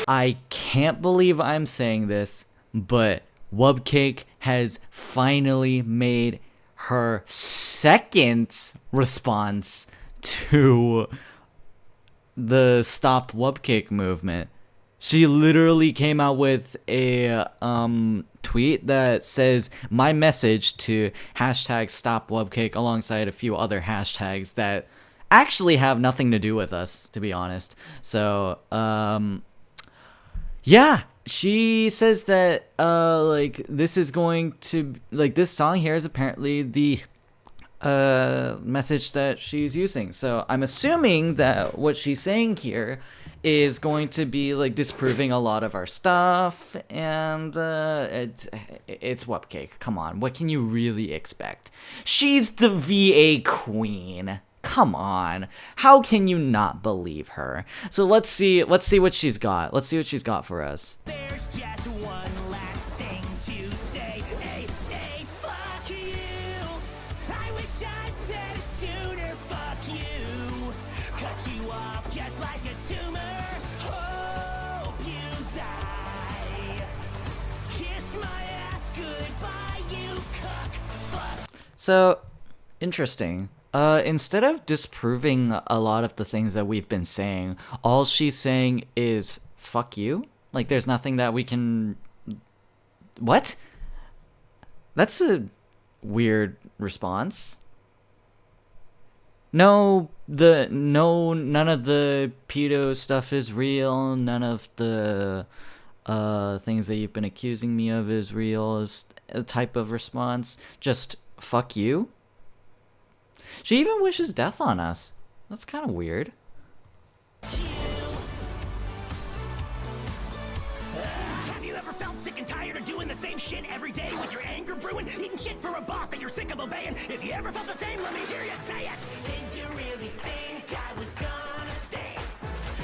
I can't believe I'm saying this, but Wubcake has finally made her second response to the Stop Wubcake movement. She literally came out with a tweet that says my message to hashtag Stop Wubcake alongside a few other hashtags that actually have nothing to do with us, to be honest. So, yeah, she says that like this is going to like this song here is apparently the message that she's using. So I'm assuming that what she's saying here is going to be like disproving a lot of our stuff, and it's Wubcake. Come on, what can you really expect? She's the VA queen. Come on, how can you not believe her? So let's see what she's got. Let's see what she's got for us. There's just one last thing to say. Hey, fuck you. I wish I'd said it sooner. Fuck you. Cut you off just like a tumor. Hope you die. Kiss my ass goodbye, you cuck. Fuck. So interesting. Instead of disproving a lot of the things that we've been saying, all she's saying is fuck you. Like there's nothing that we can. What? That's a weird response. None of the pedo stuff is real. None of the things that you've been accusing me of is real. Is a type of response. Just fuck you. She even wishes death on us. That's kind of weird. Have you ever felt sick and tired of doing the same shit every day with your anger brewing, eating shit for a boss that you're sick of obeying? If you ever felt the same, let me hear you say it. Did you really think I was gonna stay?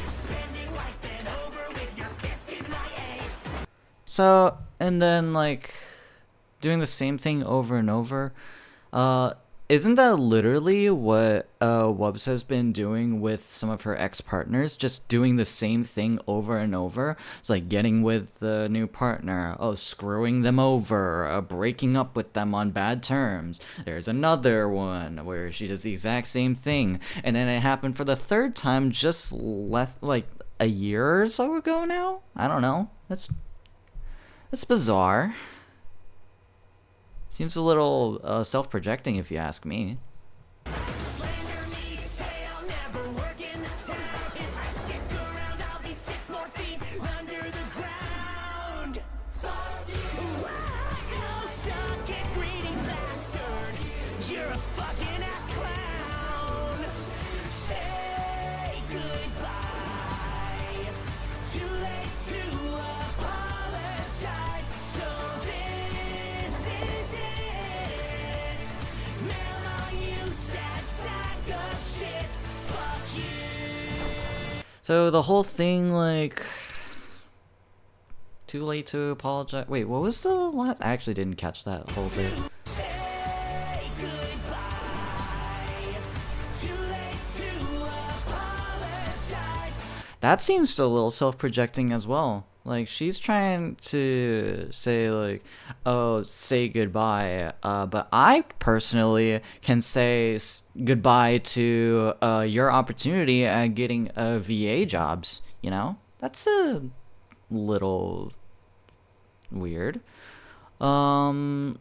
Spending life bent over with your fist in my aid. So, and then like doing the same thing over and over. Isn't that literally what Wubs has been doing with some of her ex-partners? Just doing the same thing over and over? It's like getting with the new partner, screwing them over, breaking up with them on bad terms. There's another one where she does the exact same thing. And then it happened for the third time just like a year or so ago now? I don't know. That's bizarre. Seems a little self-projecting if you ask me. Slander me, say I'll never work in this town. If I stick around, I'll be 6 more feet under the ground. Wow, suck it, greedy bastard. You're a fucking ass clown. Say goodbye. Too late to apologize. So this is it. Mail on you, sad sack of shit. Fuck you. So the whole thing, like, too late to apologize. Wait, what was the last? I actually didn't catch that whole bit. Say goodbye. Too late to apologize. That seems a little self-projecting as well. Like, she's trying to say, like, oh, say goodbye. But I personally can say goodbye to your opportunity at getting VA jobs, you know? That's a little weird. And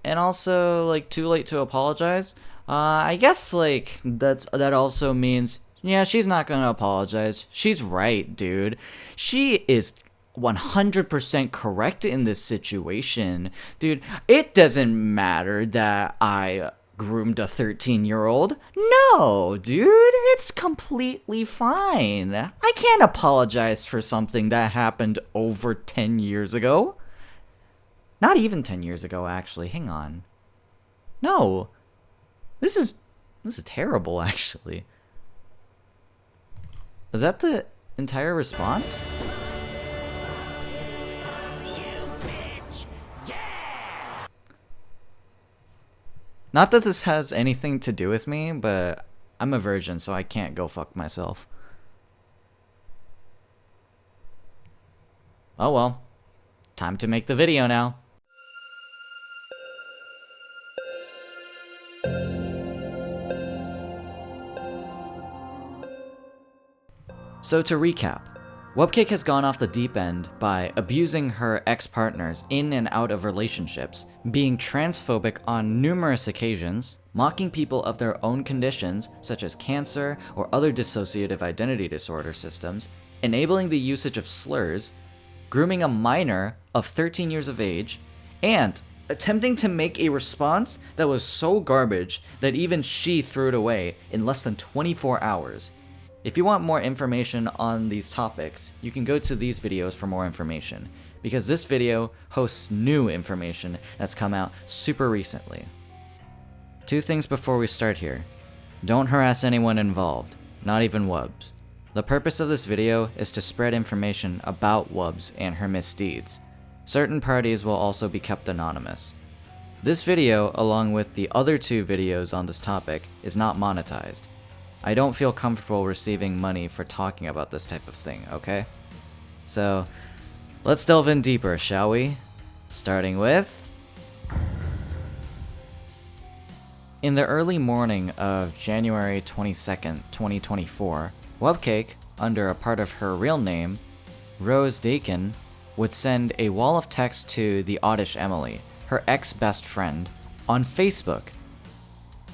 also, like, too late to apologize. I guess, like, that also means, yeah, she's not gonna apologize. She's right, dude. She is 100% correct in this situation. Dude, it doesn't matter that I groomed a 13-year-old. No, dude, it's completely fine. I can't apologize for something that happened over 10 years ago. Not even 10 years ago, actually. Hang on. No. This is terrible, actually. Is that the entire response? Not that this has anything to do with me, but I'm a virgin, so I can't go fuck myself. Oh well, time to make the video now. So to recap, Wubcake has gone off the deep end by abusing her ex-partners in and out of relationships, being transphobic on numerous occasions, mocking people of their own conditions such as cancer or other dissociative identity disorder systems, enabling the usage of slurs, grooming a minor of 13 years of age, and attempting to make a response that was so garbage that even she threw it away in less than 24 hours. If you want more information on these topics, you can go to these videos for more information, because this video hosts new information that's come out super recently. 2 things before we start here. Don't harass anyone involved, not even Wubs. The purpose of this video is to spread information about Wubs and her misdeeds. Certain parties will also be kept anonymous. This video, along with the other 2 videos on this topic, is not monetized. I don't feel comfortable receiving money for talking about this type of thing, okay? So, let's delve in deeper, shall we? Starting with... In the early morning of January 22nd, 2024, Wubcake, under a part of her real name, Rose Dakin, would send a wall of text to the oddish Emily, her ex-best friend, on Facebook.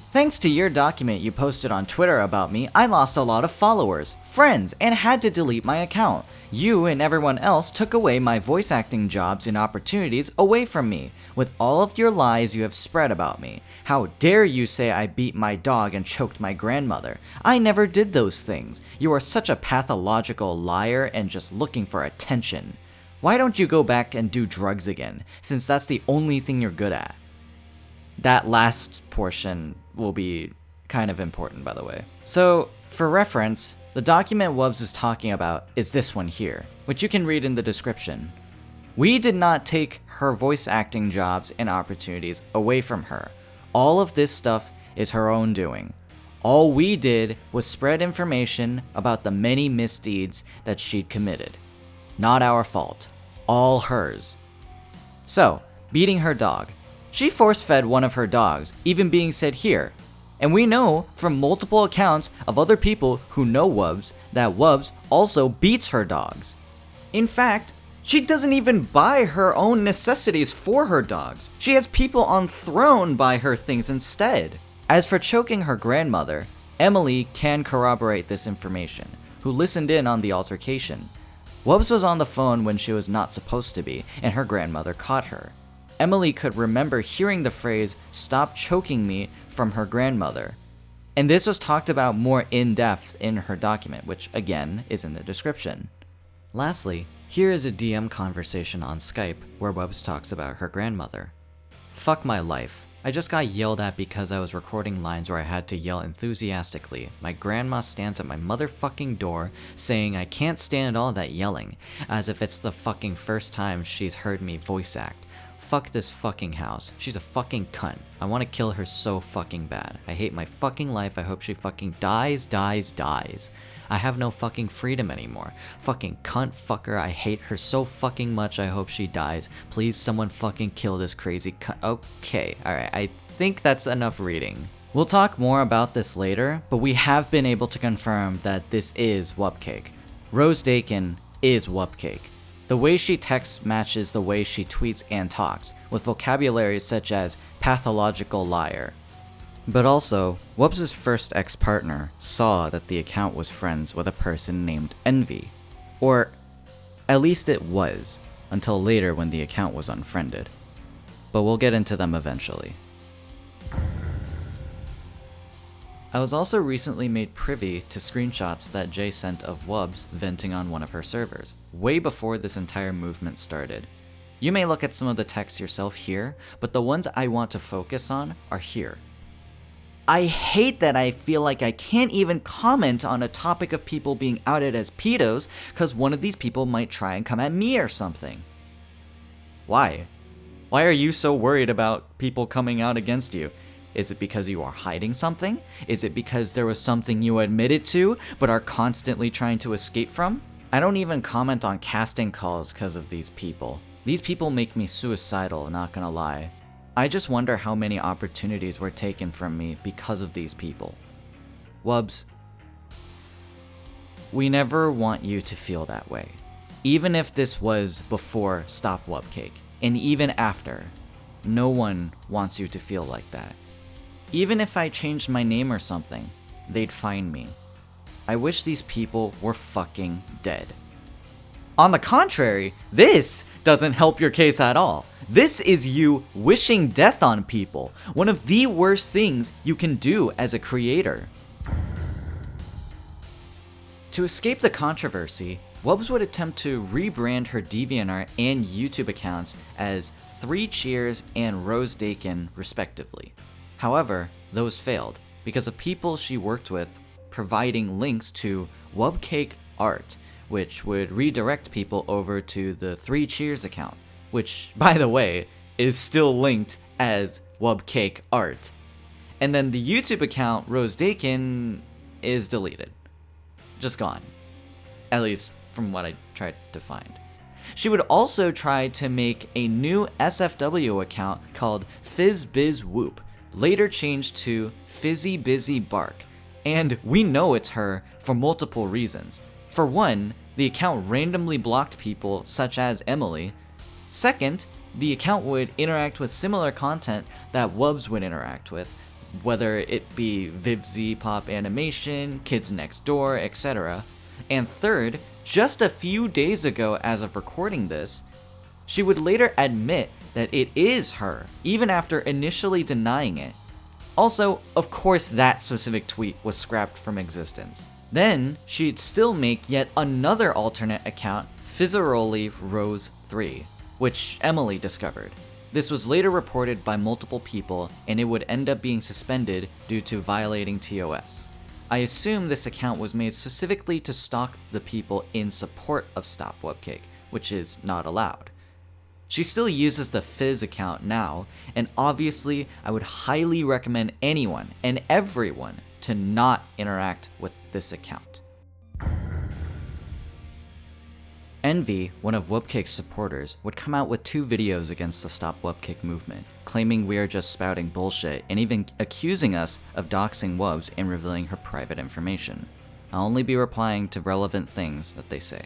Thanks to your document you posted on Twitter about me, I lost a lot of followers, friends, and had to delete my account. You and everyone else took away my voice acting jobs and opportunities away from me, with all of your lies you have spread about me. How dare you say I beat my dog and choked my grandmother? I never did those things. You are such a pathological liar and just looking for attention. Why don't you go back and do drugs again, since that's the only thing you're good at? That last portion will be kind of important, by the way. So, for reference, the document Wubs is talking about is this one here, which you can read in the description. We did not take her voice acting jobs and opportunities away from her. All of this stuff is her own doing. All we did was spread information about the many misdeeds that she'd committed. Not our fault. All hers. So, beating her dog. She force-fed one of her dogs, even being said here. And we know from multiple accounts of other people who know Wubs that Wubs also beats her dogs. In fact, she doesn't even buy her own necessities for her dogs. She has people on throne buy her things instead. As for choking her grandmother, Emily can corroborate this information, who listened in on the altercation. Wubs was on the phone when she was not supposed to be, and her grandmother caught her. Emily could remember hearing the phrase, "stop choking me," from her grandmother. And this was talked about more in depth in her document, which again is in the description. Lastly, here is a DM conversation on Skype where Wubs talks about her grandmother. Fuck my life. I just got yelled at because I was recording lines where I had to yell enthusiastically. My grandma stands at my motherfucking door saying I can't stand all that yelling, as if it's the fucking first time she's heard me voice act. Fuck this fucking house. She's a fucking cunt. I want to kill her so fucking bad. I hate my fucking life. I hope she fucking dies. I have no fucking freedom anymore. Fucking cunt fucker. I hate her so fucking much. I hope she dies. Please someone fucking kill this crazy cunt. Okay, alright. I think that's enough reading. We'll talk more about this later, but we have been able to confirm that this is Wubcake. Rose Dakin is Wubcake. The way she texts matches the way she tweets and talks, with vocabulary such as pathological liar. But also, Wubs' first ex-partner saw that the account was friends with a person named Envy. Or, at least it was, until later when the account was unfriended. But we'll get into them eventually. I was also recently made privy to screenshots that Jay sent of Wubs venting on one of her servers, way before this entire movement started. You may look at some of the texts yourself here, but the ones I want to focus on are here. I hate that I feel like I can't even comment on a topic of people being outed as pedos because one of these people might try and come at me or something. Why? Why are you so worried about people coming out against you? Is it because you are hiding something? Is it because there was something you admitted to but are constantly trying to escape from? I don't even comment on casting calls because of these people. These people make me suicidal, not gonna lie. I just wonder how many opportunities were taken from me because of these people. Wubs, we never want you to feel that way. Even if this was before Stop Wubcake, and even after, no one wants you to feel like that. Even if I changed my name or something, they'd find me. I wish these people were fucking dead. On the contrary, this doesn't help your case at all. This is you wishing death on people, one of the worst things you can do as a creator. To escape the controversy, Wubs would attempt to rebrand her DeviantArt and YouTube accounts as 3 Cheers and Rose Dakin respectively. However, those failed because of people she worked with providing links to Wubcake art, which would redirect people over to the 3 Cheers account, which, by the way, is still linked as Wubcake art. And then the YouTube account, Rose Dakin, is deleted. Just gone. At least from what I tried to find. She would also try to make a new SFW account called FizzBizWhoop, later changed to Fizzy Busy Bark, and we know it's her for multiple reasons. For one, the account randomly blocked people such as Emily. Second, the account would interact with similar content that Wubs would interact with, whether it be Vivzy Pop Animation, Kids Next Door, etc. And third, just a few days ago as of recording this, she would later admit that it is her, even after initially denying it. Also, of course that specific tweet was scrapped from existence. Then, she'd still make yet another alternate account, Fizzaroli Rose 3, which Emily discovered. This was later reported by multiple people, and it would end up being suspended due to violating TOS. I assume this account was made specifically to stalk the people in support of Stop Wubcake, which is not allowed. She still uses the Fizz account now, and obviously I would highly recommend anyone and everyone to not interact with this account. Envy, one of Wubcake's supporters, would come out with 2 videos against the Stop Wubcake movement, claiming we are just spouting bullshit and even accusing us of doxing Wubs and revealing her private information. I'll only be replying to relevant things that they say.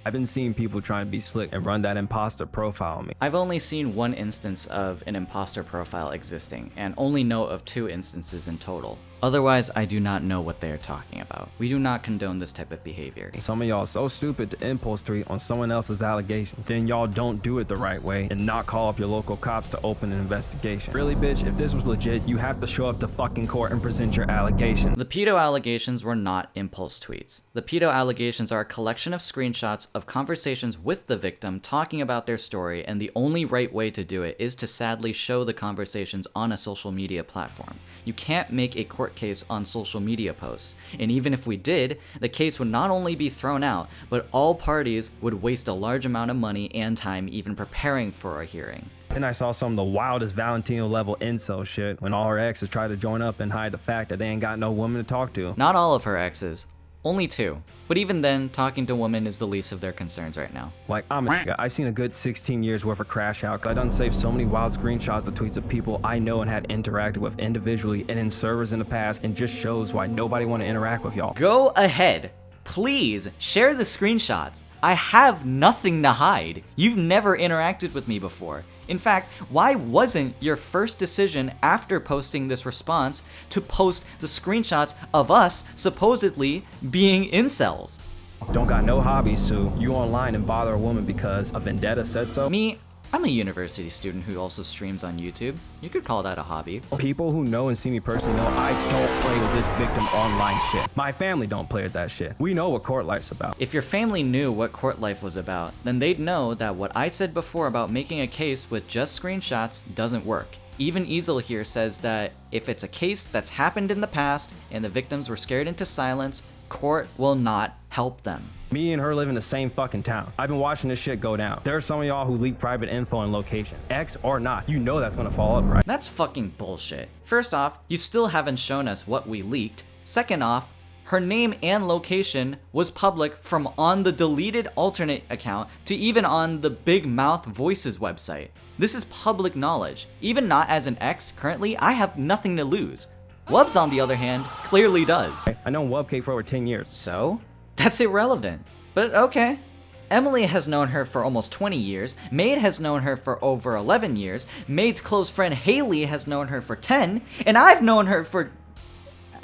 I've been seeing people trying to be slick and run that imposter profile on me. I've only seen 1 instance of an imposter profile existing, and only know of 2 instances in total. Otherwise, I do not know what they are talking about. We do not condone this type of behavior. Some of y'all so stupid to impulse tweet on someone else's allegations. Then y'all don't do it the right way and not call up your local cops to open an investigation. Really, bitch, if this was legit, you have to show up to fucking court and present your allegations. The pedo allegations were not impulse tweets. The pedo allegations are a collection of screenshots of conversations with the victim talking about their story, and the only right way to do it is to sadly show the conversations on a social media platform. You can't make a court case on social media posts, and even if we did, the case would not only be thrown out, but all parties would waste a large amount of money and time even preparing for a hearing. And I saw some of the wildest Valentino level incel shit when all her exes tried to join up and hide the fact that they ain't got no woman to talk to. Not all of her exes. Only 2. But even then, talking to women is the least of their concerns right now. Like, I've seen a good 16 years worth of crash out. I done saved so many wild screenshots of tweets of people I know and had interacted with individually and in servers in the past, and just shows why nobody want to interact with y'all. Go ahead. Please share the screenshots. I have nothing to hide. You've never interacted with me before. In fact, why wasn't your first decision after posting this response to post the screenshots of us supposedly being incels? Don't got no hobbies, Sue. You online and bother a woman because a vendetta said so? Me, I'm a university student who also streams on YouTube. You could call that a hobby. People who know and see me personally know I don't play with this victim online shit. My family don't play with that shit. We know what court life's about. If your family knew what court life was about, then they'd know that what I said before about making a case with just screenshots doesn't work. Even Easel here says that if it's a case that's happened in the past and the victims were scared into silence, court will not help them. Me and her live in the same fucking town. I've been watching this shit go down. There are some of y'all who leak private info and location. Ex or not, you know that's gonna fall up, right? That's fucking bullshit. First off, you still haven't shown us what we leaked. Second off, Her name and location was public from on the deleted alternate account to even on the Big Mouth Voices website. This is public knowledge. Even not as an ex currently, I have nothing to lose. Wubs, on the other hand, clearly does. I known Wubcake for over 10 years. So? That's irrelevant. But okay. Emily has known her for almost 20 years, Mayde has known her for over 11 years, Mayde's close friend Haley has known her for 10, and I've known her for,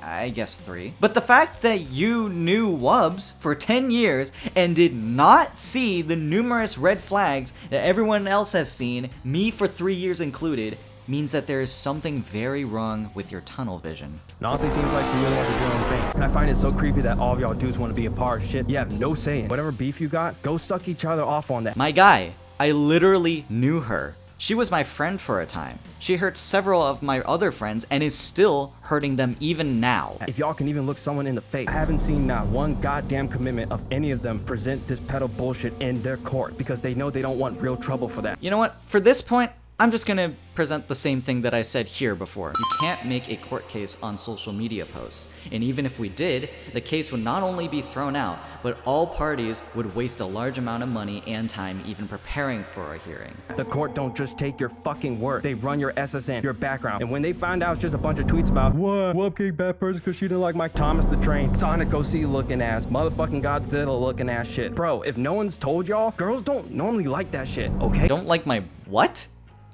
I guess, 3. But the fact that you knew Wubs for 10 years and did not see the numerous red flags that everyone else has seen, me for 3 years included, means that there is something very wrong with your tunnel vision. It honestly seems like she really wants to do her own thing. And I find it so creepy that all of y'all dudes want to be a part of shit. You have no say in whatever beef you got, go suck each other off on that. My guy, I literally knew her. She was my friend for a time. She hurt several of my other friends and is still hurting them even now. If y'all can even look someone in the face, I haven't seen not one goddamn commitment of any of them present this pedo bullshit in their court because they know they don't want real trouble for that. You know what? For this point, I'm just gonna present the same thing that I said here before. You can't make a court case on social media posts. And even if we did, the case would not only be thrown out, but all parties would waste a large amount of money and time even preparing for a hearing. The court don't just take your fucking word. They run your SSN, your background. And when they find out it's just a bunch of tweets about, what? Wubcake bad person because she didn't like Mike Thomas the Train, Sonic OC looking ass, motherfucking Godzilla looking ass shit. Bro, if no one's told y'all, girls don't normally like that shit, okay? Don't like my what?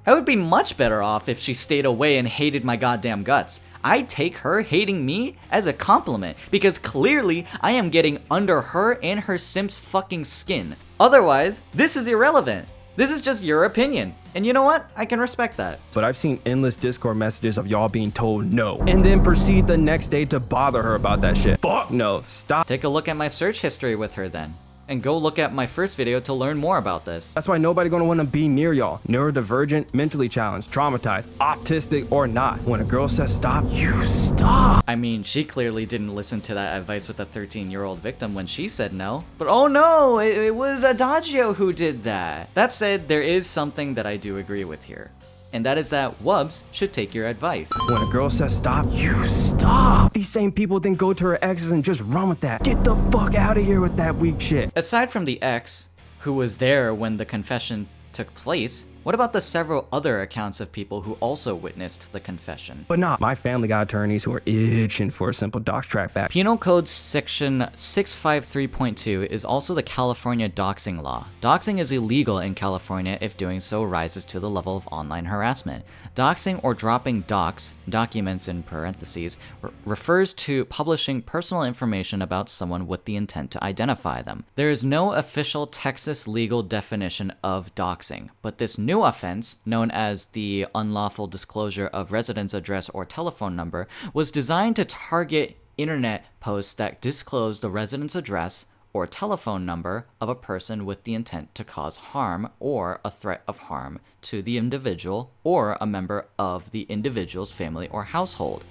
I would be much better off if she stayed away and hated my goddamn guts. I take her hating me as a compliment because clearly I am getting under her and her simp's fucking skin. Otherwise, this is irrelevant. This is just your opinion. And you know what? I can respect that. But I've seen endless Discord messages of y'all being told no, and then proceed the next day to bother her about that shit. Fuck no, stop. Take a look at my search history with her then. And go look at my first video to learn more about this. That's why nobody gonna wanna be near y'all. Neurodivergent, mentally challenged, traumatized, autistic, or not. When a girl says stop, you stop. I mean, she clearly didn't listen to that advice with the 13-year-old victim when she said no. But oh no, it was Adagio who did that. That said, there is something that I do agree with here. And that is that Wubs should take your advice. When a girl says stop, you stop. These same people then go to her exes and just run with that. Get the fuck out of here with that weak shit. Aside from the ex, who was there when the confession took place, what about the several other accounts of people who also witnessed the confession? But nah, my family got attorneys who are itching for a simple dox track back. Penal Code Section 653.2 is also the California doxing law. Doxing is illegal in California if doing so rises to the level of online harassment. Doxing or dropping docs, documents in parentheses, refers to publishing personal information about someone with the intent to identify them. There is no official Texas legal definition of doxing, but this new offense, known as the unlawful disclosure of residence address or telephone number, was designed to target internet posts that disclose the residence address or telephone number of a person with the intent to cause harm or a threat of harm to the individual or a member of the individual's family or household.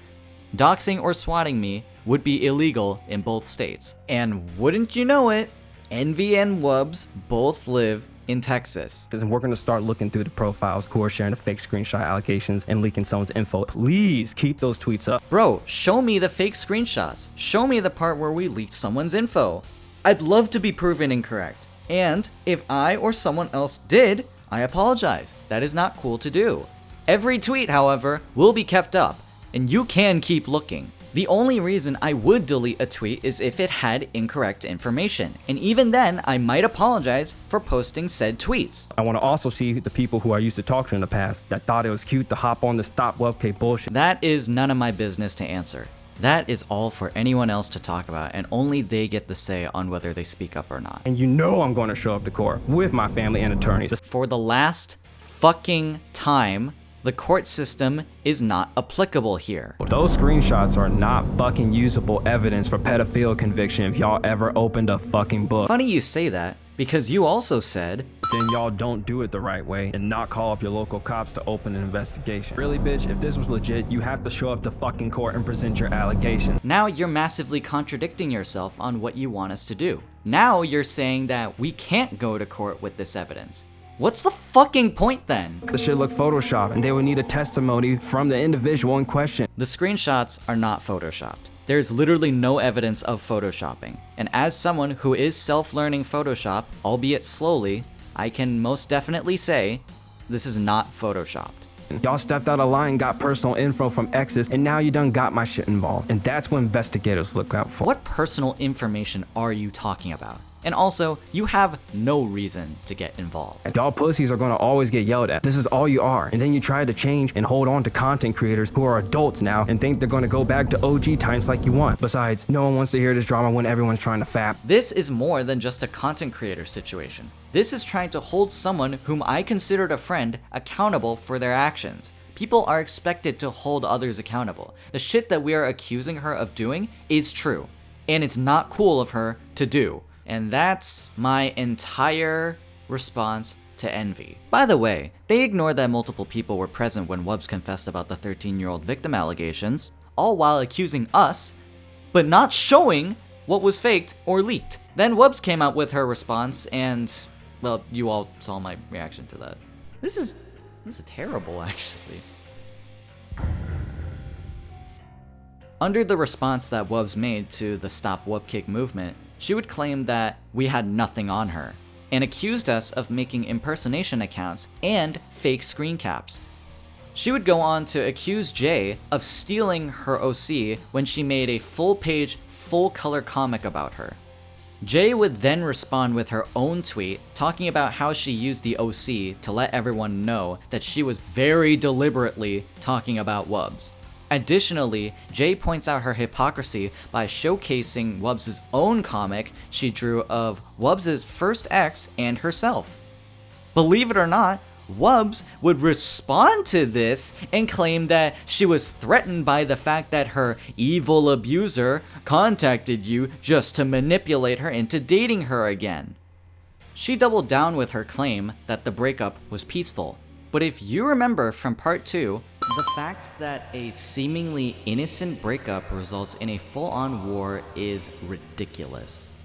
Doxing or swatting me would be illegal in both states. And wouldn't you know it, Envy and Wubs both live in Texas. And we're gonna start looking through the profiles who are sharing the fake screenshot allegations and leaking someone's info. Please keep those tweets up. Bro, show me the fake screenshots. Show me the part where we leaked someone's info. I'd love to be proven incorrect. And if I or someone else did, I apologize. That is not cool to do. Every tweet, however, will be kept up, and you can keep looking. The only reason I would delete a tweet is if it had incorrect information, and even then, I might apologize for posting said tweets. I want to also see the people who I used to talk to in the past that thought it was cute to hop on the stop Wubcake bullshit. That is none of my business to answer. That is all for anyone else to talk about, and only they get the say on whether they speak up or not. And you know I'm going to show up to court with my family and attorneys. For the last fucking time, the court system is not applicable here. Those screenshots are not fucking usable evidence for pedophile conviction if y'all ever opened a fucking book. Funny you say that, because you also said, then y'all don't do it the right way and not call up your local cops to open an investigation. Really, bitch, if this was legit, you have to show up to fucking court and present your allegation. Now you're massively contradicting yourself on what you want us to do. Now you're saying that we can't go to court with this evidence. What's the fucking point then? The shit look photoshopped and they would need a testimony from the individual in question. The screenshots are not photoshopped. There's literally no evidence of photoshopping. And as someone who is self-learning Photoshop, albeit slowly, I can most definitely say this is not photoshopped. Y'all stepped out of line, got personal info from exes, and now you done got my shit involved. And that's what investigators look out for. What personal information are you talking about? And also, you have no reason to get involved. Y'all pussies are gonna always get yelled at. This is all you are. And then you try to change and hold on to content creators who are adults now and think they're gonna go back to OG times like you want. Besides, no one wants to hear this drama when everyone's trying to fap. This is more than just a content creator situation. This is trying to hold someone whom I considered a friend accountable for their actions. People are expected to hold others accountable. The shit that we are accusing her of doing is true. And it's not cool of her to do. And that's my entire response to Envy. By the way, they ignored that multiple people were present when Wubs confessed about the 13-year-old victim allegations, all while accusing us, but not showing what was faked or leaked. Then Wubs came out with her response and, well, you all saw my reaction to that. This is terrible, actually. Under the response that Wubs made to the Stop Wubcake movement, she would claim that we had nothing on her, and accused us of making impersonation accounts and fake screen caps. She would go on to accuse Jay of stealing her OC when she made a full-page, full-color comic about her. Jay would then respond with her own tweet talking about how she used the OC to let everyone know that she was very deliberately talking about Wubs. Additionally, Jay points out her hypocrisy by showcasing Wubs' own comic she drew of Wubs' first ex and herself. Believe it or not, Wubs would respond to this and claim that she was threatened by the fact that her evil abuser contacted you just to manipulate her into dating her again. She doubled down with her claim that the breakup was peaceful. But if you remember from part 2, the fact that a seemingly innocent breakup results in a full-on war is ridiculous.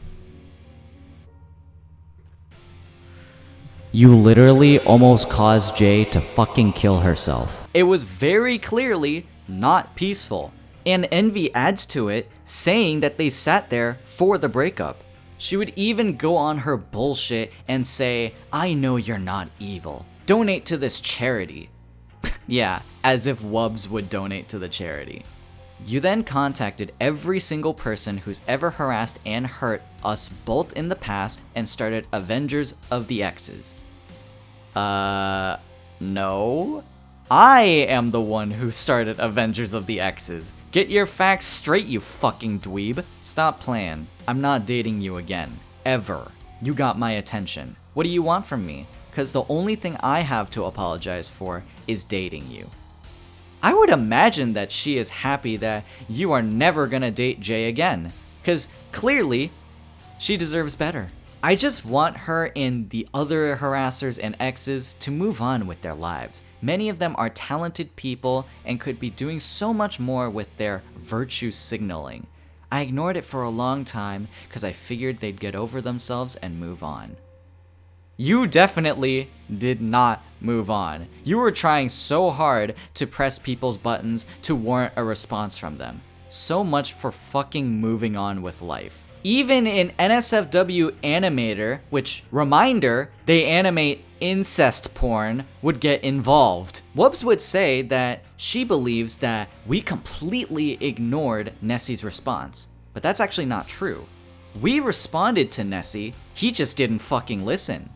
You literally almost caused Jay to fucking kill herself. It was very clearly not peaceful. And Envy adds to it, saying that they sat there for the breakup. She would even go on her bullshit and say, "I know you're not evil. Donate to this charity." Yeah, as if Wubs would donate to the charity. You then contacted every single person who's ever harassed and hurt us both in the past and started Avengers of the Exes. No. I am the one who started Avengers of the Exes. Get your facts straight, you fucking dweeb. Stop playing. I'm not dating you again. Ever. You got my attention. What do you want from me? Because the only thing I have to apologize for is dating you. I would imagine that she is happy that you are never gonna date Jay again, because clearly she deserves better. I just want her and the other harassers and exes to move on with their lives. Many of them are talented people and could be doing so much more with their virtue signaling. I ignored it for a long time because I figured they'd get over themselves and move on. You definitely did not move on. You were trying so hard to press people's buttons to warrant a response from them. So much for fucking moving on with life. Even in NSFW Animator, which, reminder, they animate incest porn, would get involved. Wubs would say that she believes that we completely ignored Nessie's response. But that's actually not true. We responded to Nessie, he just didn't fucking listen.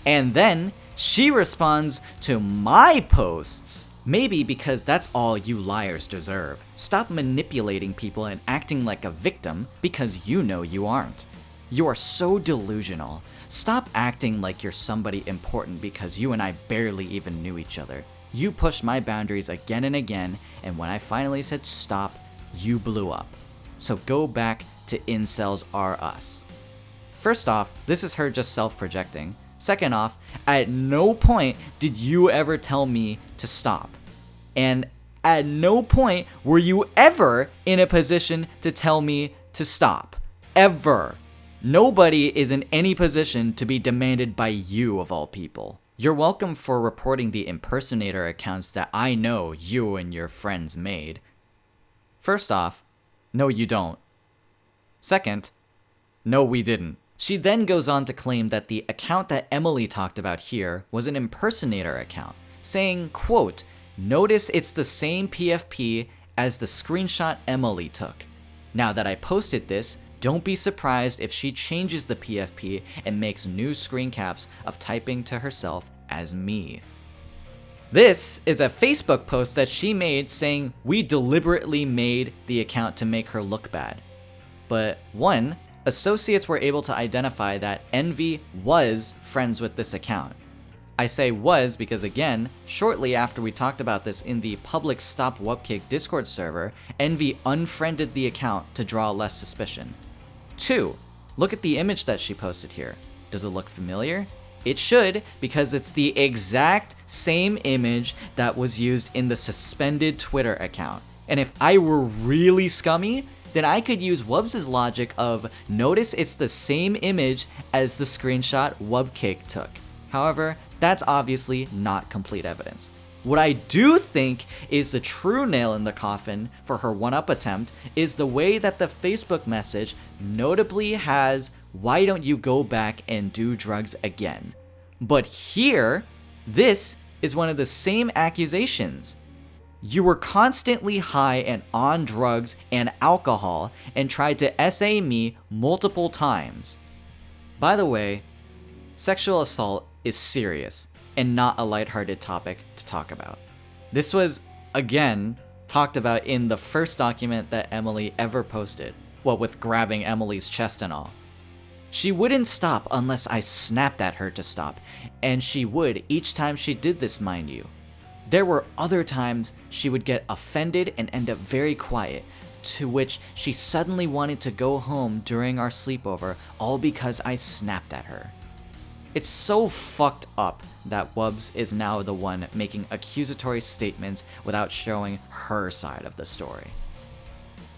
And then she responds to my posts. Maybe because that's all you liars deserve. Stop manipulating people and acting like a victim because you know you aren't. You are so delusional. Stop acting like you're somebody important because you and I barely even knew each other. You pushed my boundaries again and again, and when I finally said stop, you blew up. So go back to incels are us. First off, this is her just self-projecting. Second off, at no point did you ever tell me to stop. And at no point were you ever in a position to tell me to stop. Ever. Nobody is in any position to be demanded by you of all people. You're welcome for reporting the impersonator accounts that I know you and your friends made. First off, No, you don't. Second, no, we didn't. She then goes on to claim that the account that Emily talked about here was an impersonator account, saying, quote, "Notice it's the same PFP as the screenshot Emily took. Now that I posted this, don't be surprised if she changes the PFP and makes new screen caps of typing to herself as me." This is a Facebook post that she made saying we deliberately made the account to make her look bad. But one, associates were able to identify that Envy was friends with this account. I say was because, again, shortly after we talked about this in the public Stop Wubcake Discord server, Envy unfriended the account to draw less suspicion. 2, look at the image that she posted here. Does it look familiar? It should, because it's the exact same image that was used in the suspended Twitter account. And if I were really scummy, then I could use Wubs' logic of notice it's the same image as the screenshot Wubcake took. However, that's obviously not complete evidence. What I do think is the true nail in the coffin for her one-up attempt is the way that the Facebook message notably has, "Why don't you go back and do drugs again?" But here, this is one of the same accusations. You were constantly high and on drugs and alcohol and tried to SA me multiple times. By the way, sexual assault is serious and not a lighthearted topic to talk about. This was, again, talked about in the first document that Emily ever posted, with grabbing Emily's chest and all. She wouldn't stop unless I snapped at her to stop, and she would each time she did this, mind you. There were other times she would get offended and end up very quiet, to which she suddenly wanted to go home during our sleepover, all because I snapped at her. It's so fucked up that Wubs is now the one making accusatory statements without showing her side of the story.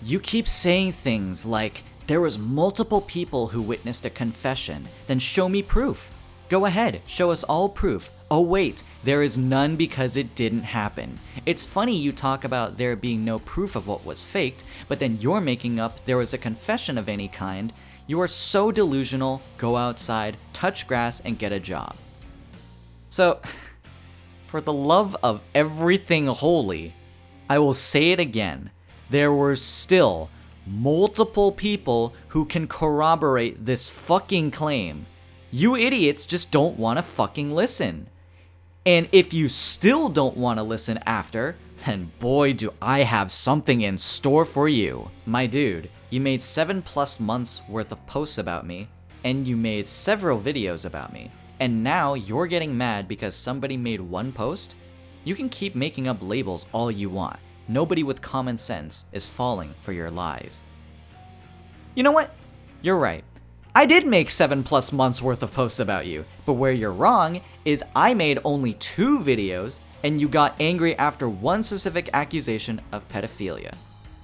You keep saying things like, there was multiple people who witnessed a confession, then show me proof. Go ahead, show us all proof. Oh wait, there is none because it didn't happen. It's funny you talk about there being no proof of what was faked, but then you're making up there was a confession of any kind. You are so delusional, go outside, touch grass, and get a job. So, for the love of everything holy, I will say it again. There were still multiple people who can corroborate this fucking claim. You idiots just don't want to fucking listen. And if you still don't want to listen after, then boy do I have something in store for you. My dude, you made 7+ months worth of posts about me, and you made several videos about me, and now you're getting mad because somebody made one post? You can keep making up labels all you want. Nobody with common sense is falling for your lies. You know what? You're right. I did make 7+ months worth of posts about you, but where you're wrong is I made only 2 videos and you got angry after one specific accusation of pedophilia.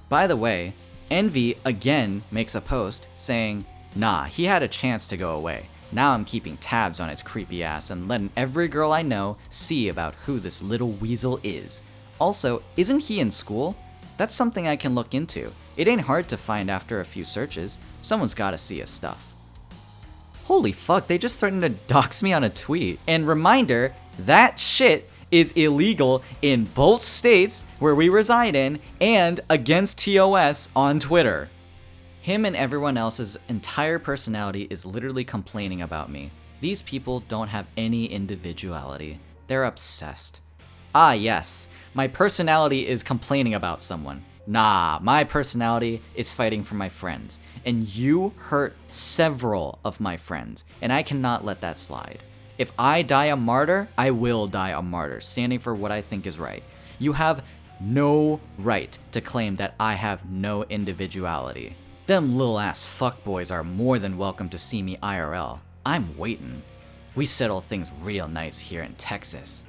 By the way, Envy again makes a post saying, "Nah, he had a chance to go away. Now I'm keeping tabs on its creepy ass and letting every girl I know see about who this little weasel is. Also, isn't he in school? That's something I can look into. It ain't hard to find after a few searches. Someone's gotta see his stuff." Holy fuck, they just threatened to dox me on a tweet. And reminder, that shit is illegal in both states where we reside in and against TOS on Twitter. Him and everyone else's entire personality is literally complaining about me. These people don't have any individuality. They're obsessed. Ah yes, my personality is complaining about someone. Nah, my personality is fighting for my friends. And you hurt several of my friends, and I cannot let that slide. If I die a martyr, I will die a martyr, standing for what I think is right. You have no right to claim that I have no individuality. Them little ass fuckboys are more than welcome to see me IRL. I'm waiting. We settle things real nice here in Texas.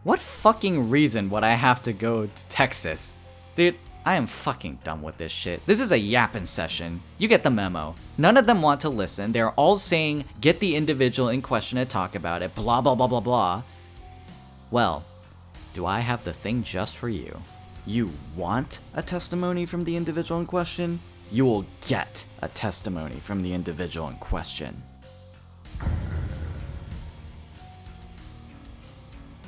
What fucking reason would I have to go to Texas? Dude, I am fucking done with this shit. This is a yapping session. You get the memo. None of them want to listen. They're all saying, get the individual in question to talk about it, blah blah blah blah blah. Well, do I have the thing just for you? You want a testimony from the individual in question? You will get a testimony from the individual in question.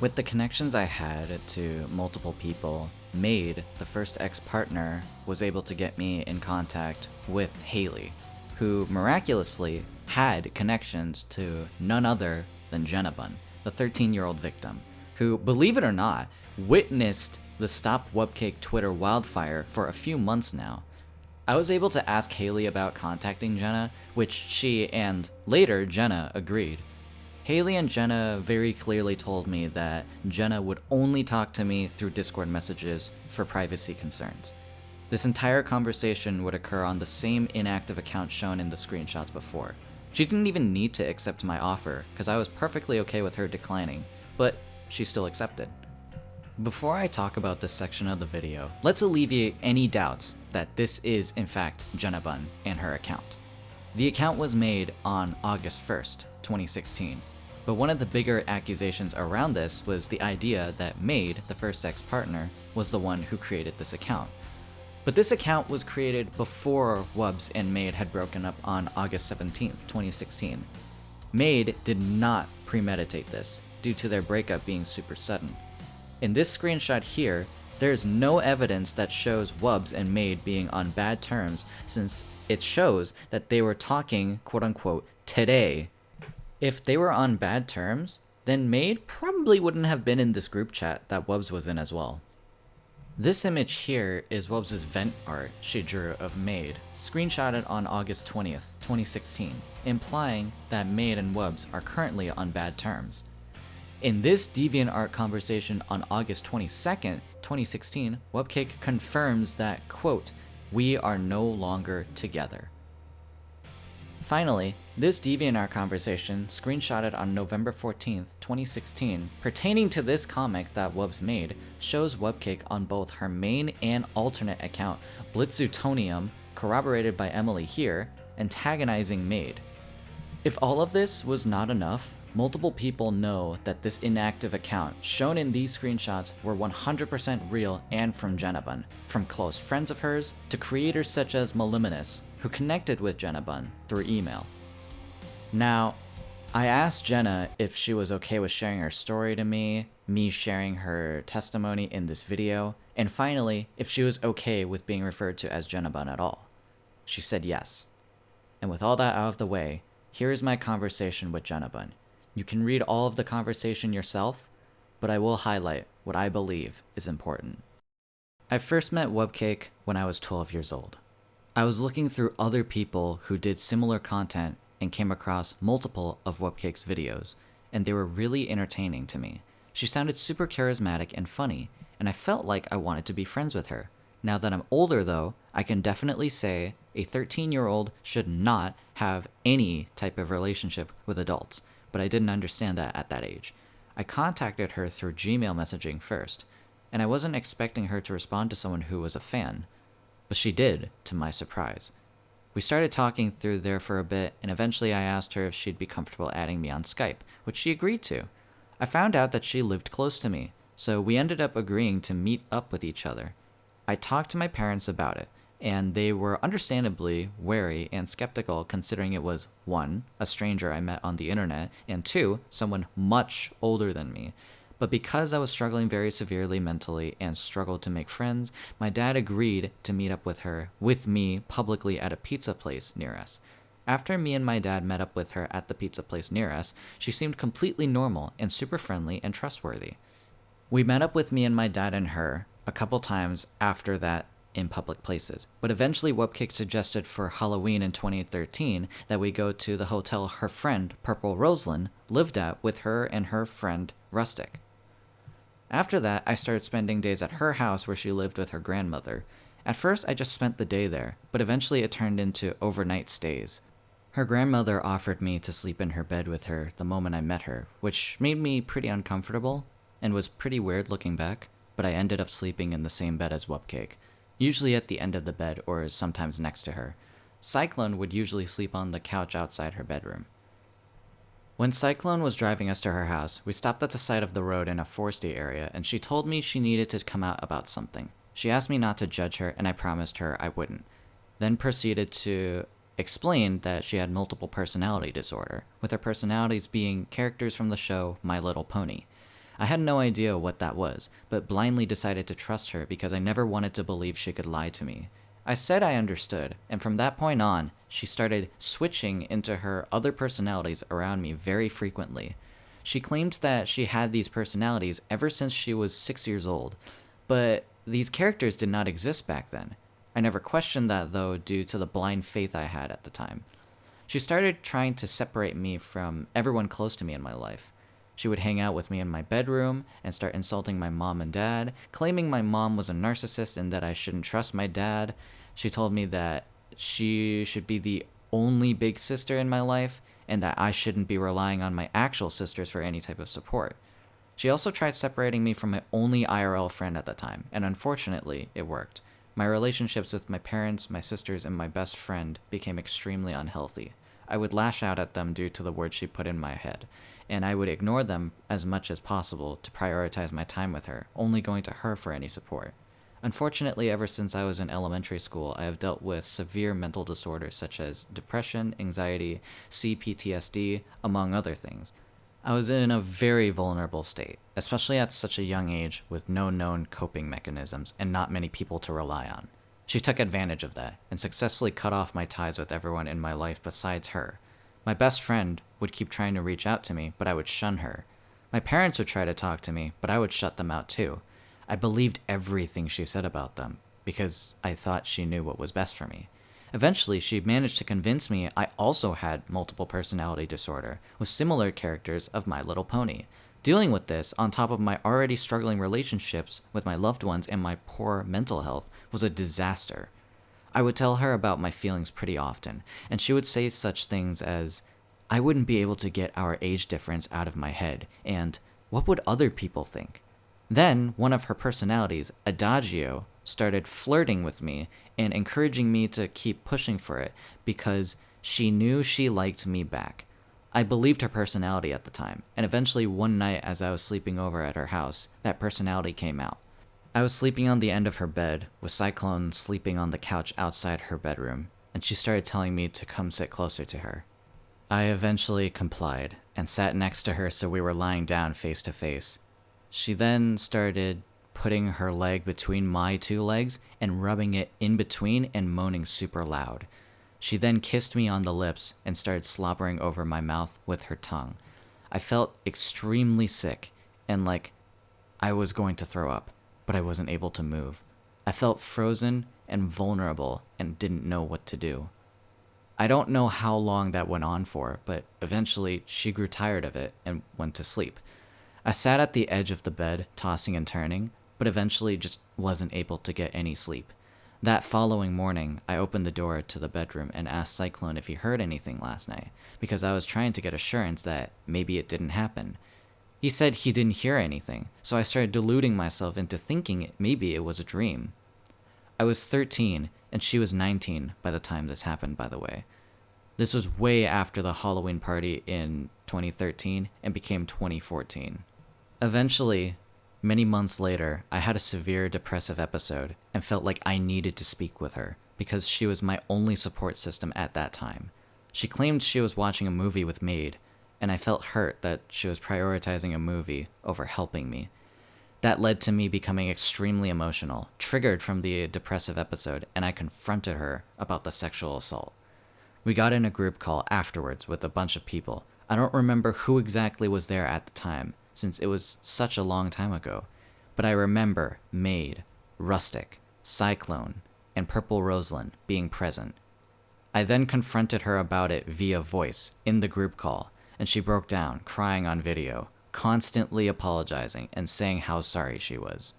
With the connections I had to multiple people, Mayde, the first ex-partner, was able to get me in contact with Haley, who miraculously had connections to none other than Jenabun, the 13-year-old victim, who, believe it or not, witnessed the Stop Wubcake Twitter wildfire for a few months now. I was able to ask Haley about contacting Jenna, which she and later Jenna agreed. Haley and Jenna very clearly told me that Jenna would only talk to me through Discord messages for privacy concerns. This entire conversation would occur on the same inactive account shown in the screenshots before. She didn't even need to accept my offer, because I was perfectly okay with her declining, but she still accepted. Before I talk about this section of the video, let's alleviate any doubts that this is in fact Jenabun and her account. The account was made on August 1st, 2016. But one of the bigger accusations around this was the idea that Mayde, the first ex-partner, was the one who created this account. But this account was created before Wubs and Mayde had broken up on August 17th, 2016. Mayde did not premeditate this, due to their breakup being super sudden. In this screenshot here, there is no evidence that shows Wubs and Mayde being on bad terms, since it shows that they were talking, quote-unquote, today. If they were on bad terms, then Mayde probably wouldn't have been in this group chat that Wubs was in as well. This image here is Wubs' vent art she drew of Mayde, screenshotted on August 20th, 2016, implying that Mayde and Wubs are currently on bad terms. In this DeviantArt conversation on August 22nd, 2016, Wubcake confirms that, quote, "We are no longer together." Finally, this DeviantArt conversation, screenshotted on November 14th, 2016, pertaining to this comic that Wubs made, shows Wubcake on both her main and alternate account, Blitzutonium, corroborated by Emily here, antagonizing Mayde. If all of this was not enough, multiple people know that this inactive account shown in these screenshots were 100% real and from Jenabun, from close friends of hers to creators such as Maliminous, who connected with Jenabun through email. Now, I asked Jenna if she was okay with sharing her story to me sharing her testimony in this video, and finally, if she was okay with being referred to as Jenabun at all. She said yes. And with all that out of the way, here is my conversation with Jenabun. You can read all of the conversation yourself, but I will highlight what I believe is important. I first met Wubcake when I was 12 years old. I was looking through other people who did similar content and came across multiple of Wubcake's videos, and they were really entertaining to me. She sounded super charismatic and funny, and I felt like I wanted to be friends with her. Now that I'm older though, I can definitely say a 13-year-old should not have any type of relationship with adults, but I didn't understand that at that age. I contacted her through Gmail messaging first, and I wasn't expecting her to respond to someone who was a fan. But she did, to my surprise. We started talking through there for a bit, and eventually I asked her if she'd be comfortable adding me on Skype, which she agreed to. I found out that she lived close to me, so we ended up agreeing to meet up with each other. I talked to my parents about it, and they were understandably wary and skeptical considering it was 1, a stranger I met on the internet, and 2, someone much older than me. But because I was struggling very severely mentally and struggled to make friends, my dad agreed to meet up with me publicly at a pizza place near us. After me and my dad met up with her at the pizza place near us, she seemed completely normal and super friendly and trustworthy. We met up with me and my dad and her a couple times after that in public places, but eventually Wubcake suggested for Halloween in 2013 that we go to the hotel her friend, Purple Roslyn, lived at with her and her friend, Rustic. After that, I started spending days at her house where she lived with her grandmother. At first, I just spent the day there, but eventually it turned into overnight stays. Her grandmother offered me to sleep in her bed with her the moment I met her, which made me pretty uncomfortable and was pretty weird looking back, but I ended up sleeping in the same bed as Wubcake, usually at the end of the bed or sometimes next to her. Cyclone would usually sleep on the couch outside her bedroom. When Cyclone was driving us to her house, we stopped at the side of the road in a foresty area, and she told me she needed to come out about something. She asked me not to judge her, and I promised her I wouldn't. Then proceeded to explain that she had multiple personality disorder, with her personalities being characters from the show My Little Pony. I had no idea what that was, but blindly decided to trust her because I never wanted to believe she could lie to me. I said I understood, and from that point on, she started switching into her other personalities around me very frequently. She claimed that she had these personalities ever since she was 6 years old, but these characters did not exist back then. I never questioned that though, due to the blind faith I had at the time. She started trying to separate me from everyone close to me in my life. She would hang out with me in my bedroom and start insulting my mom and dad, claiming my mom was a narcissist and that I shouldn't trust my dad. She told me that she should be the only big sister in my life and that I shouldn't be relying on my actual sisters for any type of support. She also tried separating me from my only IRL friend at the time, and unfortunately, it worked. My relationships with my parents, my sisters, and my best friend became extremely unhealthy. I would lash out at them due to the words she put in my head, and I would ignore them as much as possible to prioritize my time with her, only going to her for any support. Unfortunately, ever since I was in elementary school, I have dealt with severe mental disorders such as depression, anxiety, CPTSD, among other things. I was in a very vulnerable state, especially at such a young age with no known coping mechanisms and not many people to rely on. She took advantage of that and successfully cut off my ties with everyone in my life besides her. My best friend would keep trying to reach out to me, but I would shun her. My parents would try to talk to me, but I would shut them out too. I believed everything she said about them because I thought she knew what was best for me. Eventually, she managed to convince me I also had multiple personality disorder with similar characters of My Little Pony. Dealing with this, on top of my already struggling relationships with my loved ones and my poor mental health, was a disaster. I would tell her about my feelings pretty often, and she would say such things as, I wouldn't be able to get our age difference out of my head, and what would other people think? Then, one of her personalities, Adagio, started flirting with me and encouraging me to keep pushing for it because she knew she liked me back. I believed her personality at the time, and eventually one night as I was sleeping over at her house, that personality came out. I was sleeping on the end of her bed, with Cyclone sleeping on the couch outside her bedroom, and she started telling me to come sit closer to her. I eventually complied, and sat next to her so we were lying down face to face. She then started putting her leg between my two legs and rubbing it in between and moaning super loud. She then kissed me on the lips and started slobbering over my mouth with her tongue. I felt extremely sick and like I was going to throw up, but I wasn't able to move. I felt frozen and vulnerable and didn't know what to do. I don't know how long that went on for, but eventually she grew tired of it and went to sleep. I sat at the edge of the bed, tossing and turning, but eventually just wasn't able to get any sleep. That following morning, I opened the door to the bedroom and asked Cyclone if he heard anything last night, because I was trying to get assurance that maybe it didn't happen. He said he didn't hear anything, so I started deluding myself into thinking maybe it was a dream. I was 13, and she was 19 by the time this happened, by the way. This was way after the Halloween party in 2013 and became 2014. Eventually, many months later, I had a severe depressive episode and felt like I needed to speak with her because she was my only support system at that time. She claimed she was watching a movie with Mayde, and I felt hurt that she was prioritizing a movie over helping me. That led to me becoming extremely emotional, triggered from the depressive episode, and I confronted her about the sexual assault. We got in a group call afterwards with a bunch of people. I don't remember who exactly was there at the time, since it was such a long time ago, but I remember Mayde, Rustic, Cyclone, and Purple Roseland being present. I then confronted her about it via voice in the group call, and she broke down, crying on video, constantly apologizing and saying how sorry she was.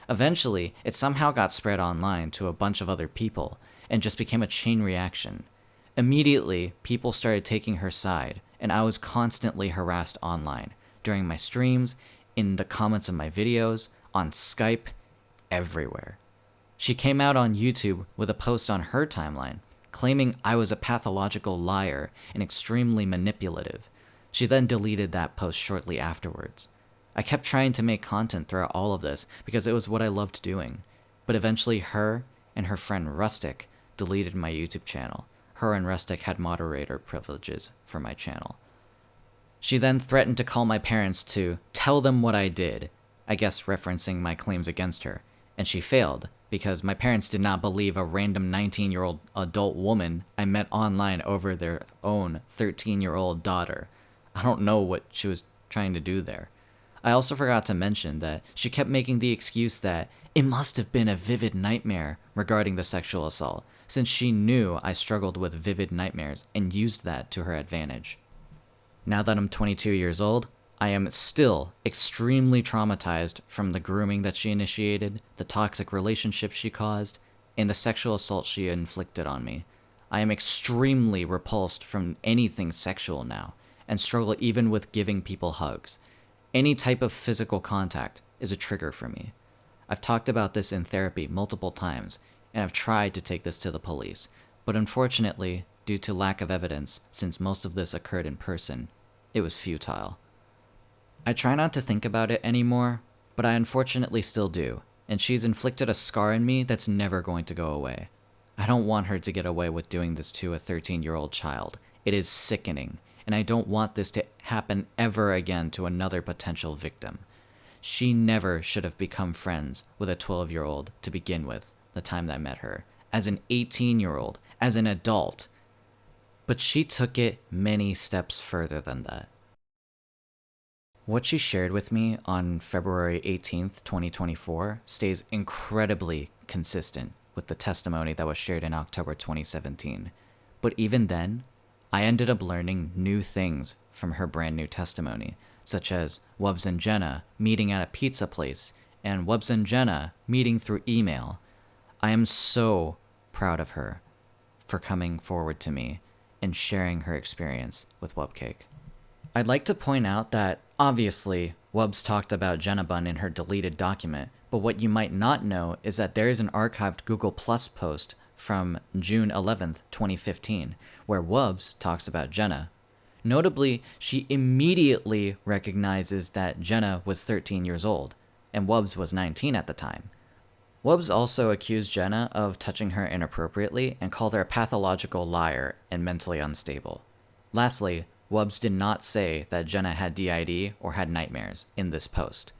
Eventually, it somehow got spread online to a bunch of other people, and just became a chain reaction. Immediately, people started taking her side, and I was constantly harassed online, during my streams, in the comments of my videos, on Skype, everywhere. She came out on YouTube with a post on her timeline, claiming I was a pathological liar and extremely manipulative. She then deleted that post shortly afterwards. I kept trying to make content throughout all of this because it was what I loved doing. but eventually her and her friend Rustic deleted my YouTube channel. Her and Rustic had moderator privileges for my channel. She then threatened to call my parents to tell them what I did, I guess referencing my claims against her, and she failed because my parents did not believe a random 19-year-old adult woman I met online over their own 13-year-old daughter. I don't know what she was trying to do there. I also forgot to mention that she kept making the excuse that it must have been a vivid nightmare regarding the sexual assault, since she knew I struggled with vivid nightmares and used that to her advantage. Now that I'm 22 years old, I am still extremely traumatized from the grooming that she initiated, the toxic relationships she caused, and the sexual assault she inflicted on me. I am extremely repulsed from anything sexual now, and struggle even with giving people hugs. Any type of physical contact is a trigger for me. I've talked about this in therapy multiple times, and I've tried to take this to the police, but unfortunately, due to lack of evidence, since most of this occurred in person, it was futile. I try not to think about it anymore, but I unfortunately still do, and she's inflicted a scar in me that's never going to go away. I don't want her to get away with doing this to a 13-year-old child. It is sickening, and I don't want this to happen ever again to another potential victim. She never should have become friends with a 12-year-old to begin with, the time that I met her, as an 18-year-old, as an adult. But she took it many steps further than that. What she shared with me on February 18th, 2024 stays incredibly consistent with the testimony that was shared in October 2017. But even then, I ended up learning new things from her brand new testimony, such as Wubs and Jenna meeting at a pizza place and Wubs and Jenna meeting through email. I am so proud of her for coming forward to me and sharing her experience with Wubcake. I'd like to point out that, obviously, Wubs talked about Jenna Bun in her deleted document, but what you might not know is that there is an archived Google Plus post from June 11th, 2015, where Wubs talks about Jenna. Notably, she immediately recognizes that Jenna was 13 years old, and Wubs was 19 at the time. Wubs also accused Jenna of touching her inappropriately and called her a pathological liar and mentally unstable. Lastly, Wubs did not say that Jenna had DID or had nightmares in this post.